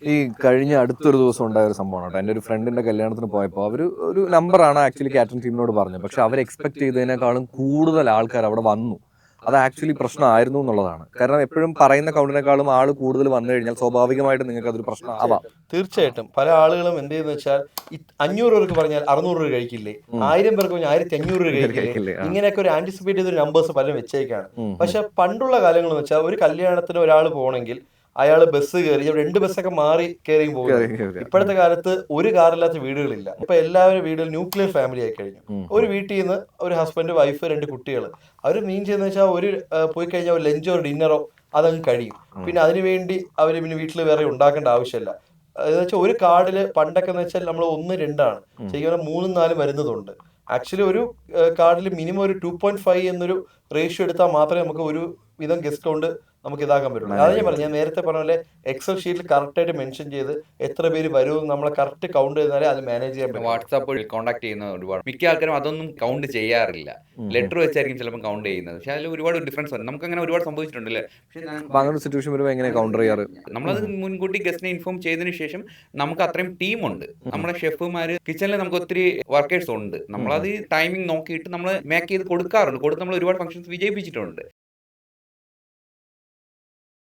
ഈ കഴിഞ്ഞ അടുത്തൊരു ദിവസം ഉണ്ടായ ഒരു സംഭവമാണ് കേട്ടോ. എൻ്റെ ഒരു ഫ്രണ്ടിന്റെ കല്യാണത്തിന് പോയപ്പോൾ അവർ ഒരു നമ്പറാണ് ആക്ച്വലി കാറ്ററിംഗ് ടീമിനോട് പറഞ്ഞത്. പക്ഷെ അവർ എക്സ്പെക്ട് ചെയ്തതിനേക്കാളും കൂടുതൽ ആൾക്കാർ അവിടെ വന്നു. അത് ആക്ച്വലി പ്രശ്നമായിരുന്നു എന്നുള്ളതാണ്. കാരണം എപ്പോഴും പറയുന്ന കൗണ്ടിനേക്കാളും ആൾ കൂടുതൽ വന്നു കഴിഞ്ഞാൽ സ്വാഭാവികമായിട്ടും നിങ്ങൾക്ക് അതൊരു പ്രശ്നം ആവാം. തീർച്ചയായിട്ടും പല ആളുകളും എന്ത് ചെയ്യുന്ന വെച്ചാൽ 500 പേർക്ക് പറഞ്ഞാൽ 600 രൂപ കഴിക്കില്ലേ, 1000 പേർക്ക് പറഞ്ഞാൽ 1500 രൂപ കഴിക്കില്ലേ, ഇങ്ങനെയൊക്കെ ഒരു ആന്റിസിപ്പേറ്റ് ചെയ്ത നമ്പേഴ്സ് പലരും വെച്ചേക്കാണ്. പക്ഷെ പണ്ടുള്ള കാലങ്ങൾ എന്ന് വെച്ചാൽ ഒരു കല്യാണത്തിന് ഒരാൾ പോകണമെങ്കിൽ അയാൾ ബസ് കയറി 2 ബസ്സൊക്കെ മാറി കയറിയും പോകുന്നത്. ഇപ്പോഴത്തെ കാലത്ത് ഒരു കാറില്ലാത്ത വീടുകളില്ല. ഇപ്പൊ എല്ലാവരും വീടുകൾ ന്യൂക്ലിയർ ഫാമിലി ആയി കഴിഞ്ഞു. ഒരു വീട്ടിൽ നിന്ന് ഒരു ഹസ്ബൻഡ്, വൈഫ്, 2 കുട്ടികൾ. അവർ മീൻ ചെയ്യുന്ന വെച്ചാൽ ഒരു പോയി കഴിഞ്ഞാൽ ഒരു ലഞ്ചോ ഡിന്നറോ അതങ്ങ് കഴിയും. പിന്നെ അതിനുവേണ്ടി അവർ പിന്നെ വീട്ടിൽ വേറെ ഉണ്ടാക്കേണ്ട ആവശ്യമില്ല. എന്ന് വെച്ചാൽ ഒരു കാർഡില് പണ്ടൊക്കെ എന്ന് വെച്ചാൽ നമ്മൾ 1, 2 ശരിക്കും 3, 4 വരുന്നതുണ്ട്. ആക്ച്വലി ഒരു കാർഡിൽ മിനിമം ഒരു 2.5 എന്നൊരു റേഷ്യോ എടുത്താൽ മാത്രമേ നമുക്ക് ഒരു വിധം ഗസ്റ്റ് കൗണ്ട് നമുക്ക് ഇതാക്കാൻ പറ്റുള്ളൂ. അതാണ് ഞാൻ നേരത്തെ പറഞ്ഞ പോലെ എക്സൽ ഷീറ്റിൽ കറക്റ്റ് ആയിട്ട് മെൻഷൻ ചെയ്ത് എത്ര പേര് വരുമെന്ന് നമ്മളെ കറക്റ്റ് കൗണ്ട് ചെയ്താലേ അത് മാനേജ് ചെയ്യാൻ പറ്റും. വാട്സാപ്പ് കോൺടാക്ട് ചെയ്യുന്ന ഒരുപാട് മിക്ക ആൾക്കാരും അതൊന്നും കൗണ്ട് ചെയ്യാറില്ല. ലെറ്റർ വെച്ചായിരിക്കും ചിലപ്പോൾ കൗണ്ട് ചെയ്യുന്നത്. പക്ഷെ അതിൽ ഒരുപാട് ഡിഫറൻസ് ഉണ്ട്. നമുക്ക് അങ്ങനെ ഒരുപാട് സംഭവിച്ചിട്ടുണ്ടല്ലേ. പക്ഷേ അങ്ങനെ സിറ്റുവേഷൻ വരുമ്പോൾ എങ്ങനെ കൗണ്ടർ ചെയ്യാറ്? നമ്മളത് മുൻകൂട്ടി ഗസ്റ്റിനെ ഇൻഫോം ചെയ്തതിനു ശേഷം നമുക്ക് അത്രയും ടീമുണ്ട്. നമ്മുടെ ഷെഫുമാര് കിച്ചണിൽ നമുക്ക് ഒത്തിരി വർക്കേഴ്സ് ഉണ്ട്. നമ്മളത് ടൈമിംഗ് നോക്കിയിട്ട് നമ്മൾ മേക്ക് ചെയ്ത് കൊടുക്കാറുണ്ട്. കൊടുത്ത് നമ്മൾ ഒരുപാട് ഫംഗ്ഷൻസ് വിജയിപ്പിച്ചിട്ടുണ്ട്.